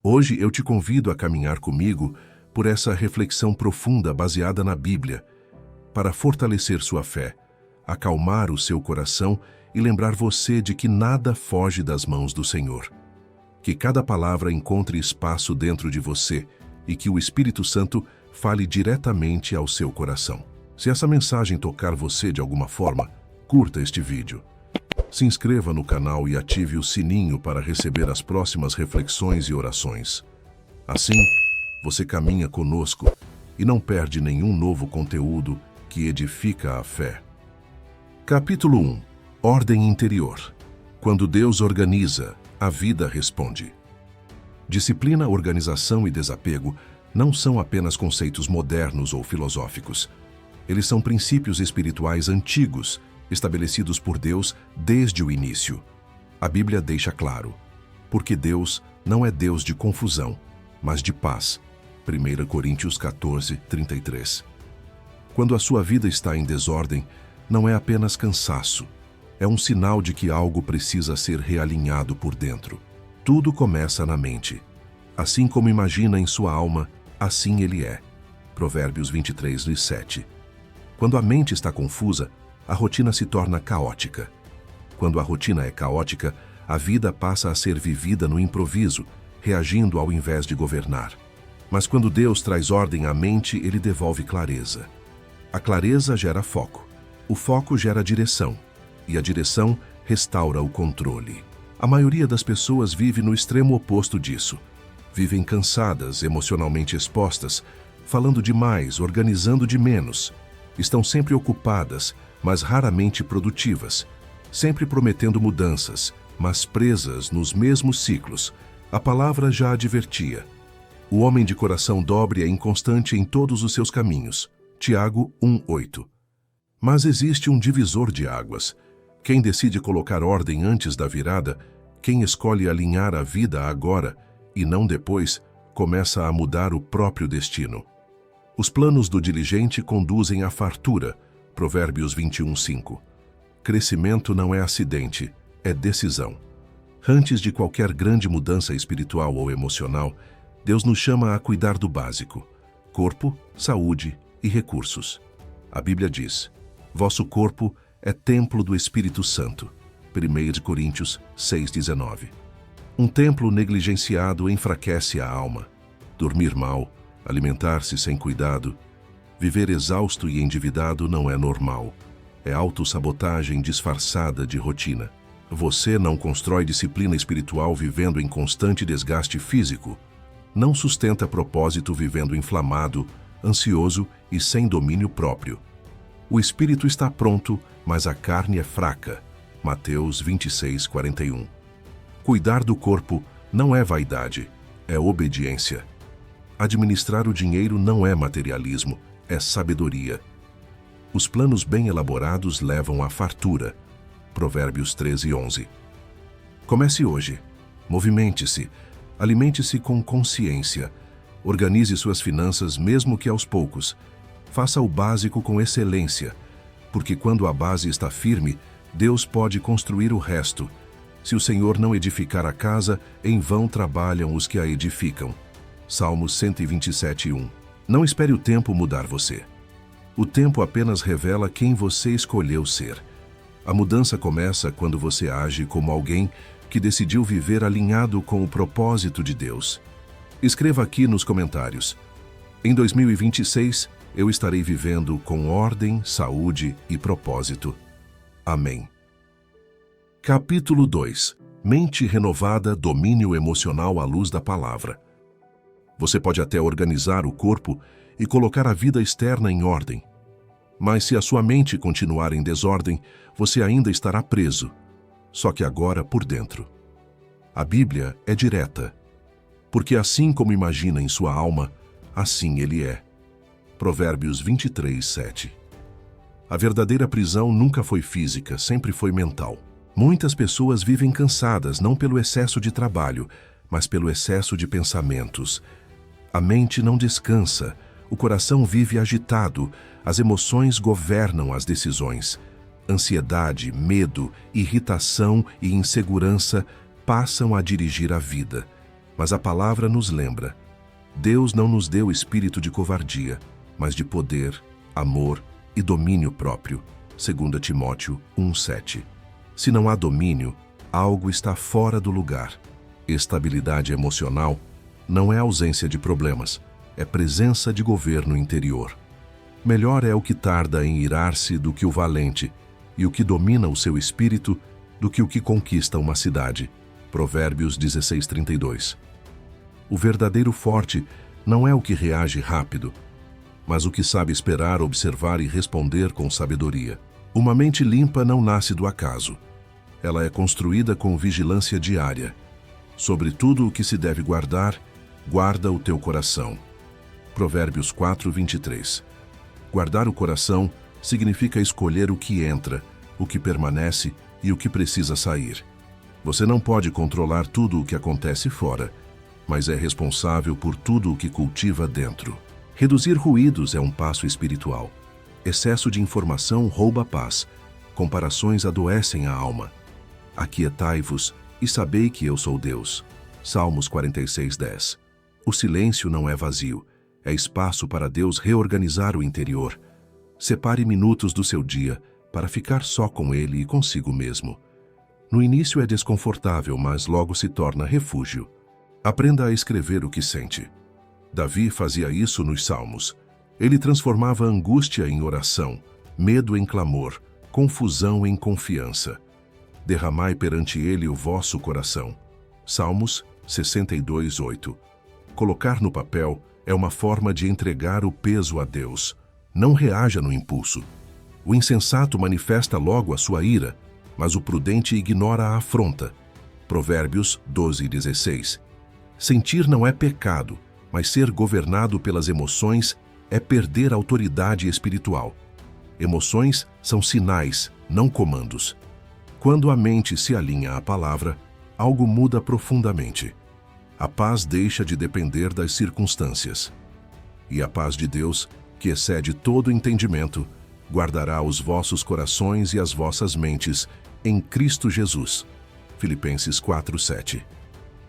Hoje eu te convido a caminhar comigo por essa reflexão profunda baseada na Bíblia, para fortalecer sua fé, acalmar o seu coração e lembrar você de que nada foge das mãos do Senhor. Que cada palavra encontre espaço dentro de você e que o Espírito Santo fale diretamente ao seu coração. Se essa mensagem tocar você de alguma forma, curta este vídeo. Se inscreva no canal e ative o sininho para receber as próximas reflexões e orações. Assim, você caminha conosco e não perde nenhum novo conteúdo que edifica a fé. Capítulo 1. Ordem interior. Quando Deus organiza, a vida responde. Disciplina, organização e desapego não são apenas conceitos modernos ou filosóficos. Eles são princípios espirituais antigos, estabelecidos por Deus desde o início. A Bíblia deixa claro, porque Deus não é Deus de confusão, mas de paz. 1 Coríntios 14, 33. Quando a sua vida está em desordem, não é apenas cansaço, é um sinal de que algo precisa ser realinhado por dentro. Tudo começa na mente. Assim como imagina em sua alma, assim ele é. Provérbios 23, 7. Quando a mente está confusa, a rotina se torna caótica. Quando a rotina é caótica, a vida passa a ser vivida no improviso, reagindo ao invés de governar. Mas quando Deus traz ordem à mente, ele devolve clareza. A clareza gera foco. O foco gera direção. E a direção restaura o controle. A maioria das pessoas vive no extremo oposto disso. Vivem cansadas, emocionalmente expostas, falando demais, organizando de menos. Estão sempre ocupadas, mas raramente produtivas, sempre prometendo mudanças, mas presas nos mesmos ciclos. A palavra já advertia. O homem de coração dobre é inconstante em todos os seus caminhos. Tiago 1:8. Mas existe um divisor de águas. Quem decide colocar ordem antes da virada, quem escolhe alinhar a vida agora e não depois, começa a mudar o próprio destino. Os planos do diligente conduzem à fartura. Provérbios 21:5. Crescimento não é acidente, é decisão. Antes de qualquer grande mudança espiritual ou emocional, Deus nos chama a cuidar do básico: corpo, saúde e recursos. A Bíblia diz: vosso corpo é templo do Espírito Santo. 1 Coríntios 6:19. Um templo negligenciado enfraquece a alma. Dormir mal, alimentar-se sem cuidado, viver exausto e endividado não é normal. É autossabotagem disfarçada de rotina. Você não constrói disciplina espiritual vivendo em constante desgaste físico. Não sustenta propósito vivendo inflamado, ansioso e sem domínio próprio. O espírito está pronto, mas a carne é fraca. Mateus 26:41. Cuidar do corpo não é vaidade, é obediência. Administrar o dinheiro não é materialismo, é sabedoria. Os planos bem elaborados levam à fartura. Provérbios 13:11. Comece hoje. Movimente-se. Alimente-se com consciência. Organize suas finanças mesmo que aos poucos. Faça o básico com excelência, porque quando a base está firme, Deus pode construir o resto. Se o Senhor não edificar a casa, em vão trabalham os que a edificam. Salmos 127:1. Não espere o tempo mudar você. O tempo apenas revela quem você escolheu ser. A mudança começa quando você age como alguém que decidiu viver alinhado com o propósito de Deus. Escreva aqui nos comentários: em 2026, eu estarei vivendo com ordem, saúde e propósito. Amém. Capítulo 2. Mente renovada, domínio emocional à luz da palavra. Você pode até organizar o corpo e colocar a vida externa em ordem. Mas se a sua mente continuar em desordem, você ainda estará preso, só que agora por dentro. A Bíblia é direta, porque assim como imagina em sua alma, assim ele é. Provérbios 23:7. A verdadeira prisão nunca foi física, sempre foi mental. Muitas pessoas vivem cansadas não pelo excesso de trabalho, mas pelo excesso de pensamentos. A mente não descansa, o coração vive agitado, as emoções governam as decisões. Ansiedade, medo, irritação e insegurança passam a dirigir a vida. Mas a palavra nos lembra: Deus não nos deu espírito de covardia, mas de poder, amor e domínio próprio. 2 Timóteo 1:7. Se não há domínio, algo está fora do lugar. Estabilidade emocional não é ausência de problemas, é presença de governo interior. Melhor é o que tarda em irar-se do que o valente, e o que domina o seu espírito do que o que conquista uma cidade. Provérbios 16:32. O verdadeiro forte não é o que reage rápido, mas o que sabe esperar, observar e responder com sabedoria. Uma mente limpa não nasce do acaso. Ela é construída com vigilância diária. Sobre tudo o que se deve guardar, guarda o teu coração. Provérbios 4:23. Guardar o coração significa escolher o que entra, o que permanece e o que precisa sair. Você não pode controlar tudo o que acontece fora, mas é responsável por tudo o que cultiva dentro. Reduzir ruídos é um passo espiritual. Excesso de informação rouba a paz. Comparações adoecem a alma. Aquietai-vos e sabei que eu sou Deus. Salmos 46:10. O silêncio não é vazio. É espaço para Deus reorganizar o interior. Separe minutos do seu dia para ficar só com Ele e consigo mesmo. No início é desconfortável, mas logo se torna refúgio. Aprenda a escrever o que sente. Davi fazia isso nos Salmos. Ele transformava angústia em oração, medo em clamor, confusão em confiança. Derramai perante Ele o vosso coração. Salmos 62:8. Colocar no papel é uma forma de entregar o peso a Deus. Não reaja no impulso. O insensato manifesta logo a sua ira, mas o prudente ignora a afronta. Provérbios 12:16. Sentir não é pecado, mas ser governado pelas emoções é perder a autoridade espiritual. Emoções são sinais, não comandos. Quando a mente se alinha à palavra, algo muda profundamente. A paz deixa de depender das circunstâncias. E a paz de Deus, que excede todo entendimento, guardará os vossos corações e as vossas mentes em Cristo Jesus. Filipenses 4:7.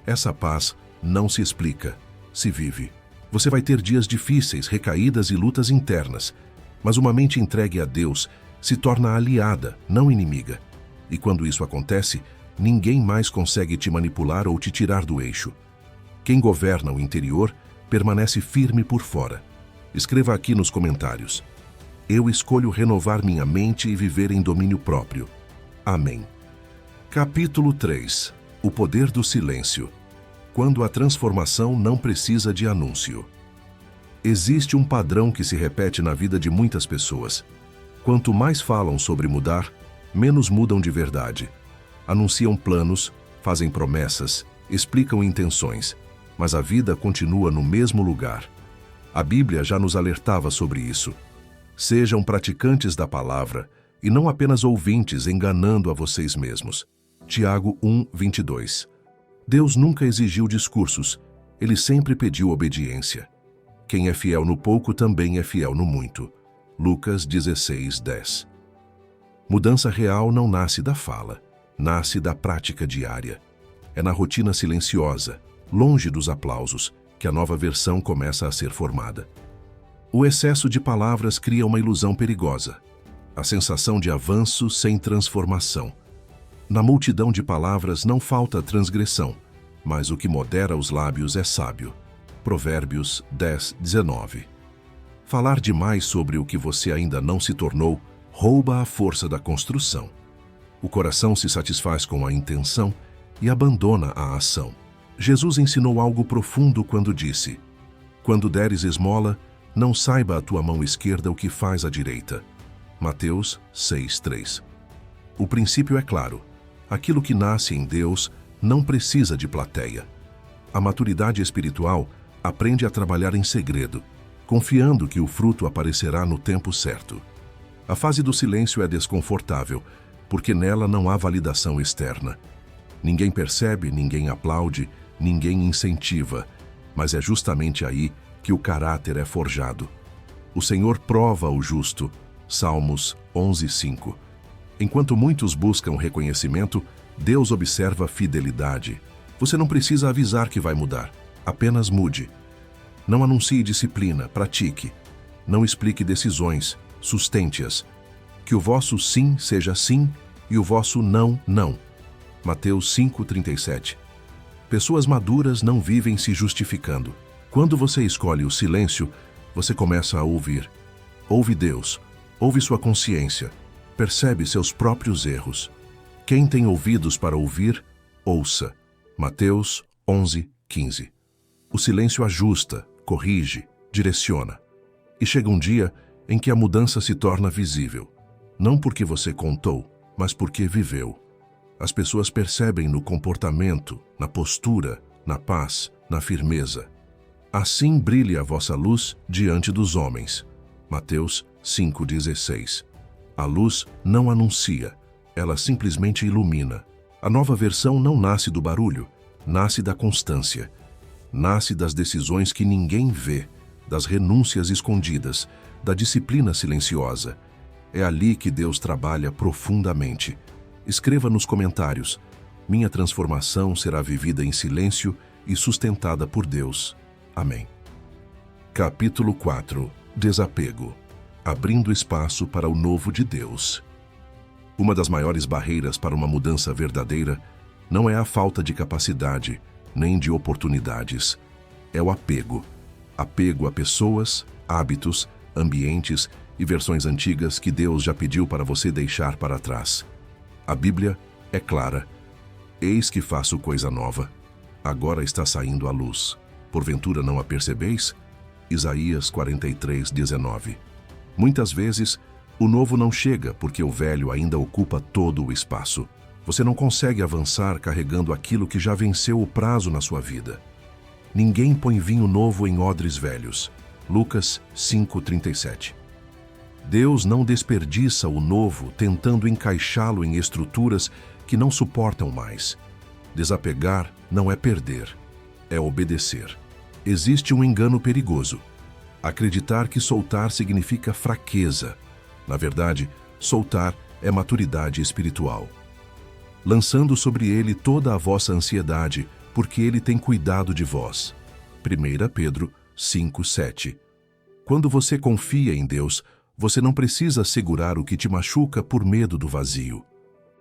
Essa paz não se explica, se vive. Você vai ter dias difíceis, recaídas e lutas internas, mas uma mente entregue a Deus se torna aliada, não inimiga. E quando isso acontece, ninguém mais consegue te manipular ou te tirar do eixo. Quem governa o interior permanece firme por fora. Escreva aqui nos comentários: eu escolho renovar minha mente e viver em domínio próprio. Amém. Capítulo 3. O poder do silêncio. Quando a transformação não precisa de anúncio. Existe um padrão que se repete na vida de muitas pessoas. Quanto mais falam sobre mudar, menos mudam de verdade. Anunciam planos, fazem promessas, explicam intenções, mas a vida continua no mesmo lugar. A Bíblia já nos alertava sobre isso. Sejam praticantes da palavra e não apenas ouvintes enganando a vocês mesmos. Tiago 1:22. Deus nunca exigiu discursos, Ele sempre pediu obediência. Quem é fiel no pouco também é fiel no muito. Lucas 16:10. Mudança real não nasce da fala, nasce da prática diária. É na rotina silenciosa, longe dos aplausos, que a nova versão começa a ser formada. O excesso de palavras cria uma ilusão perigosa, a sensação de avanço sem transformação. Na multidão de palavras não falta transgressão, mas o que modera os lábios é sábio. Provérbios 10:19. Falar demais sobre o que você ainda não se tornou rouba a força da construção. O coração se satisfaz com a intenção e abandona a ação. Jesus ensinou algo profundo quando disse: quando deres esmola, não saiba a tua mão esquerda o que faz a direita. Mateus 6:3. O princípio é claro. Aquilo que nasce em Deus não precisa de plateia. A maturidade espiritual aprende a trabalhar em segredo, confiando que o fruto aparecerá no tempo certo. A fase do silêncio é desconfortável, porque nela não há validação externa. Ninguém percebe, ninguém aplaude, ninguém incentiva, mas é justamente aí que o caráter é forjado. O Senhor prova o justo. Salmos 11:5. Enquanto muitos buscam reconhecimento, Deus observa fidelidade. Você não precisa avisar que vai mudar. Apenas mude. Não anuncie disciplina, pratique. Não explique decisões, sustente-as. Que o vosso sim seja sim e o vosso não, não. Mateus 5:37. Pessoas maduras não vivem se justificando. Quando você escolhe o silêncio, você começa a ouvir. Ouve Deus, ouve sua consciência, percebe seus próprios erros. Quem tem ouvidos para ouvir, ouça. Mateus 11:15. O silêncio ajusta, corrige, direciona. E chega um dia em que a mudança se torna visível. Não porque você contou, mas porque viveu. As pessoas percebem no comportamento, na postura, na paz, na firmeza. Assim brilhe a vossa luz diante dos homens. Mateus 5:16. A luz não anuncia, ela simplesmente ilumina. A nova versão não nasce do barulho, nasce da constância. Nasce das decisões que ninguém vê, das renúncias escondidas, da disciplina silenciosa. É ali que Deus trabalha profundamente. Escreva nos comentários: minha transformação será vivida em silêncio e sustentada por Deus. Amém. Capítulo 4. Desapego. Abrindo espaço para o novo de Deus. Uma das maiores barreiras para uma mudança verdadeira não é a falta de capacidade, nem de oportunidades. É o apego. Apego a pessoas, hábitos, ambientes e versões antigas que Deus já pediu para você deixar para trás. A Bíblia é clara. Eis que faço coisa nova. Agora está saindo à luz. Porventura não a percebeis? Isaías 43:19. Muitas vezes, o novo não chega porque o velho ainda ocupa todo o espaço. Você não consegue avançar carregando aquilo que já venceu o prazo na sua vida. Ninguém põe vinho novo em odres velhos. Lucas 5:37. Deus não desperdiça o novo tentando encaixá-lo em estruturas que não suportam mais. Desapegar não é perder, é obedecer. Existe um engano perigoso. Acreditar que soltar significa fraqueza. Na verdade, soltar é maturidade espiritual. Lançando sobre ele toda a vossa ansiedade, porque ele tem cuidado de vós. 1 Pedro 5:7. Quando você confia em Deus, você não precisa segurar o que te machuca por medo do vazio.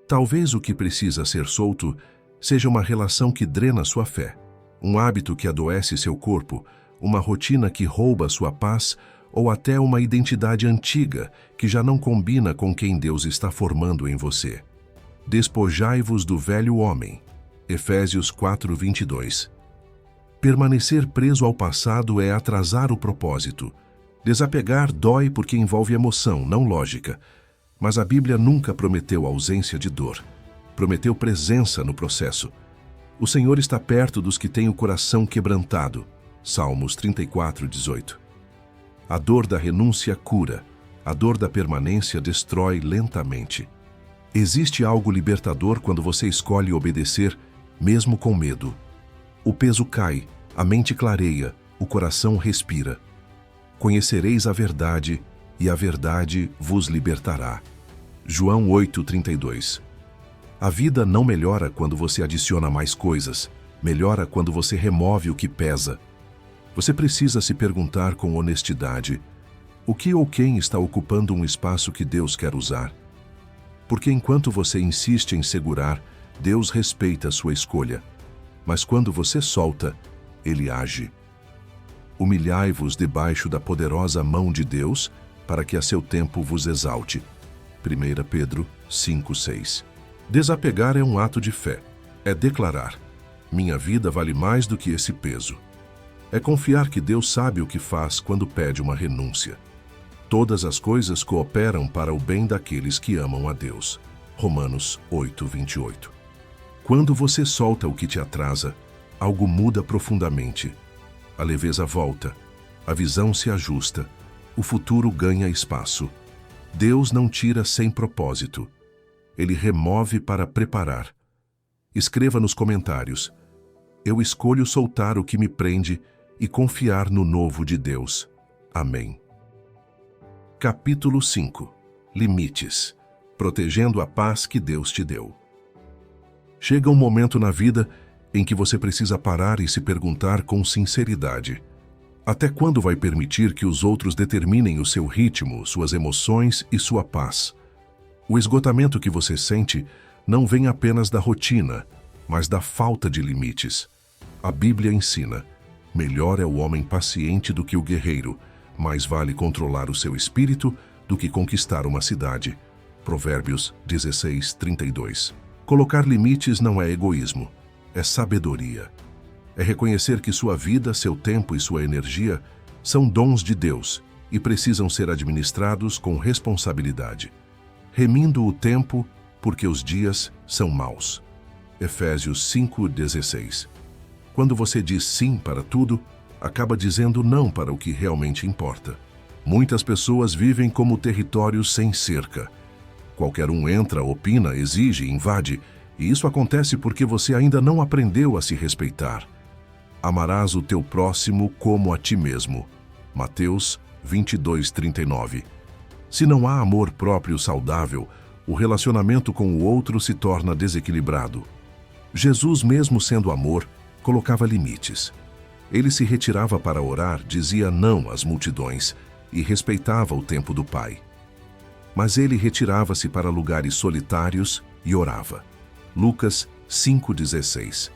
Talvez o que precisa ser solto seja uma relação que drena sua fé, um hábito que adoece seu corpo, uma rotina que rouba sua paz ou até uma identidade antiga que já não combina com quem Deus está formando em você. Despojai-vos do velho homem. Efésios 4:22. Permanecer preso ao passado é atrasar o propósito. Desapegar dói porque envolve emoção, não lógica. Mas a Bíblia nunca prometeu ausência de dor. Prometeu presença no processo. O Senhor está perto dos que têm o coração quebrantado. Salmos 34:18. A dor da renúncia cura. A dor da permanência destrói lentamente. Existe algo libertador quando você escolhe obedecer, mesmo com medo. O peso cai, a mente clareia, o coração respira. Conhecereis a verdade, e a verdade vos libertará. João 8:32. A vida não melhora quando você adiciona mais coisas, melhora quando você remove o que pesa. Você precisa se perguntar com honestidade: o que ou quem está ocupando um espaço que Deus quer usar? Porque enquanto você insiste em segurar, Deus respeita a sua escolha. Mas quando você solta, Ele age. Humilhai-vos debaixo da poderosa mão de Deus, para que a seu tempo vos exalte. 1 Pedro 5:6. Desapegar é um ato de fé. É declarar: minha vida vale mais do que esse peso. É confiar que Deus sabe o que faz quando pede uma renúncia. Todas as coisas cooperam para o bem daqueles que amam a Deus. Romanos 8:28. Quando você solta o que te atrasa, algo muda profundamente. A leveza volta, a visão se ajusta, o futuro ganha espaço. Deus não tira sem propósito. Ele remove para preparar. Escreva nos comentários: eu escolho soltar o que me prende e confiar no novo de Deus. Amém. Capítulo 5. Limites. Protegendo a paz que Deus te deu. Chega um momento na vida em que você precisa parar e se perguntar com sinceridade: até quando vai permitir que os outros determinem o seu ritmo, suas emoções e sua paz? O esgotamento que você sente não vem apenas da rotina, mas da falta de limites. A Bíblia ensina: melhor é o homem paciente do que o guerreiro, mais vale controlar o seu espírito do que conquistar uma cidade. Provérbios 16:32. Colocar limites não é egoísmo, é sabedoria. É reconhecer que sua vida, seu tempo e sua energia são dons de Deus e precisam ser administrados com responsabilidade, remindo o tempo porque os dias são maus. Efésios 5:16. Quando você diz sim para tudo, acaba dizendo não para o que realmente importa. Muitas pessoas vivem como territórios sem cerca. Qualquer um entra, opina, exige, invade, e isso acontece porque você ainda não aprendeu a se respeitar. Amarás o teu próximo como a ti mesmo. Mateus 22:39. Se não há amor próprio saudável, o relacionamento com o outro se torna desequilibrado. Jesus, mesmo sendo amor, colocava limites. Ele se retirava para orar, dizia não às multidões e respeitava o tempo do Pai. Mas ele retirava-se para lugares solitários e orava. Lucas 5:16.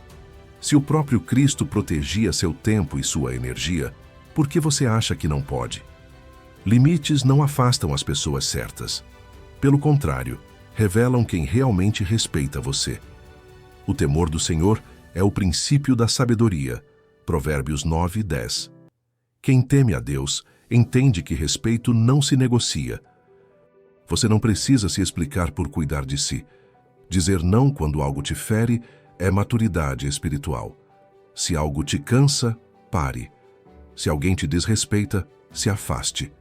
Se o próprio Cristo protegia seu tempo e sua energia, por que você acha que não pode? Limites não afastam as pessoas certas. Pelo contrário, revelam quem realmente respeita você. O temor do Senhor é o princípio da sabedoria. Provérbios 9:10. Quem teme a Deus entende que respeito não se negocia. Você não precisa se explicar por cuidar de si. Dizer não quando algo te fere é maturidade espiritual. Se algo te cansa, pare. Se alguém te desrespeita, se afaste.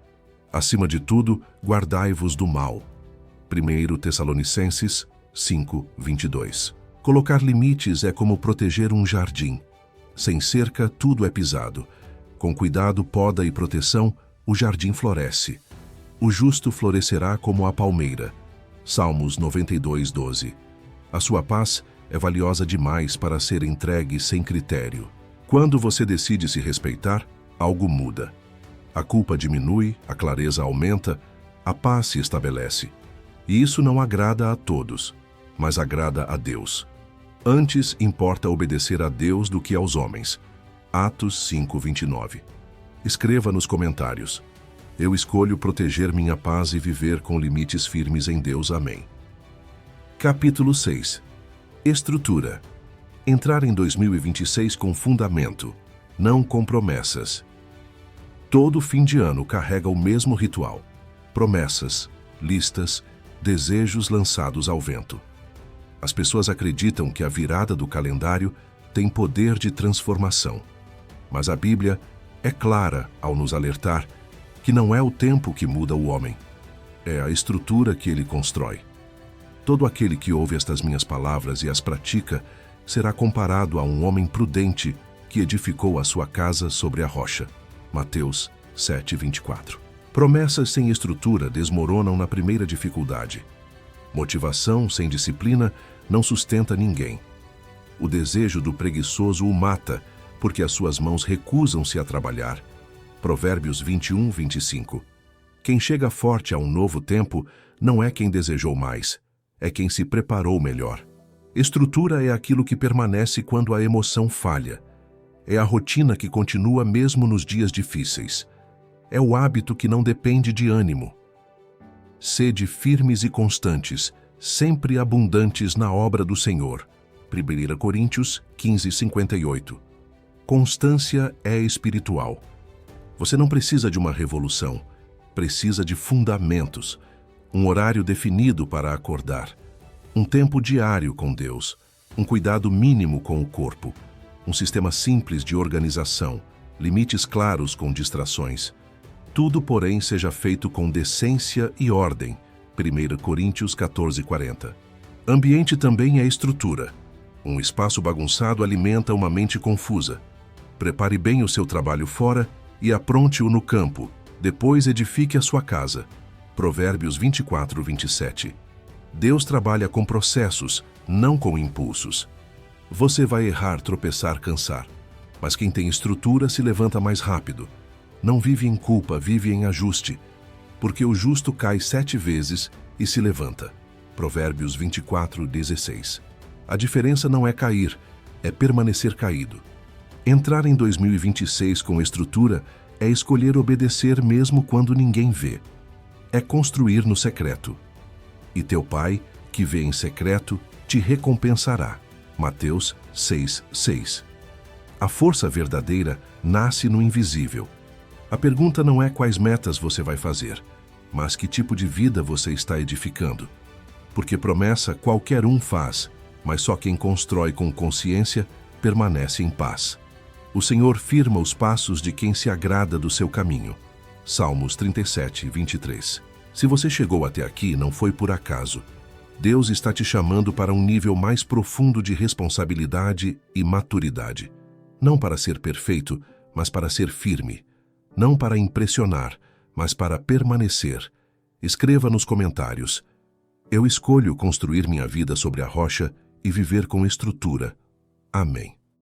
Acima de tudo, guardai-vos do mal. 1 Tessalonicenses 5:22. Colocar limites é como proteger um jardim. Sem cerca, tudo é pisado. Com cuidado, poda e proteção, o jardim floresce. O justo florescerá como a palmeira. Salmos 92:12. A sua paz é valiosa demais para ser entregue sem critério. Quando você decide se respeitar, algo muda. A culpa diminui, a clareza aumenta, a paz se estabelece. E isso não agrada a todos, mas agrada a Deus. Antes importa obedecer a Deus do que aos homens. Atos 5:29. Escreva nos comentários: eu escolho proteger minha paz e viver com limites firmes em Deus. Amém. Capítulo 6. Estrutura. Entrar em 2026 com fundamento, não com promessas. Todo fim de ano carrega o mesmo ritual: promessas, listas, desejos lançados ao vento. As pessoas acreditam que a virada do calendário tem poder de transformação. Mas a Bíblia é clara ao nos alertar que não é o tempo que muda o homem, é a estrutura que ele constrói. Todo aquele que ouve estas minhas palavras e as pratica será comparado a um homem prudente que edificou a sua casa sobre a rocha. Mateus 7:24. Promessas sem estrutura desmoronam na primeira dificuldade. Motivação sem disciplina não sustenta ninguém. O desejo do preguiçoso o mata, porque as suas mãos recusam-se a trabalhar. Provérbios 21:25. Quem chega forte a um novo tempo não é quem desejou mais, é quem se preparou melhor. Estrutura é aquilo que permanece quando a emoção falha. É a rotina que continua mesmo nos dias difíceis. É o hábito que não depende de ânimo. Sede firmes e constantes, sempre abundantes na obra do Senhor. 1 Coríntios 15:58. Constância é espiritual. Você não precisa de uma revolução, precisa de fundamentos, um horário definido para acordar, um tempo diário com Deus, um cuidado mínimo com o corpo, um sistema simples de organização, limites claros com distrações. Tudo, porém, seja feito com decência e ordem. 1 Coríntios 14:40. Ambiente também é estrutura. Um espaço bagunçado alimenta uma mente confusa. Prepare bem o seu trabalho fora e apronte-o no campo. Depois edifique a sua casa. Provérbios 24:27. Deus trabalha com processos, não com impulsos. Você vai errar, tropeçar, cansar. Mas quem tem estrutura se levanta mais rápido. Não vive em culpa, vive em ajuste. Porque o justo cai 7 vezes e se levanta. Provérbios 24:16. A diferença não é cair, é permanecer caído. Entrar em 2026 com estrutura é escolher obedecer mesmo quando ninguém vê. É construir no secreto. E teu Pai, que vê em secreto, te recompensará. Mateus 6:6. A força verdadeira nasce no invisível. A pergunta não é quais metas você vai fazer, mas que tipo de vida você está edificando. Porque promessa qualquer um faz, mas só quem constrói com consciência permanece em paz. O Senhor firma os passos de quem se agrada do seu caminho. Salmos 37:23. Se você chegou até aqui, não foi por acaso. Deus está te chamando para um nível mais profundo de responsabilidade e maturidade. Não para ser perfeito, mas para ser firme. Não para impressionar, mas para permanecer. Escreva nos comentários: eu escolho construir minha vida sobre a rocha e viver com estrutura. Amém.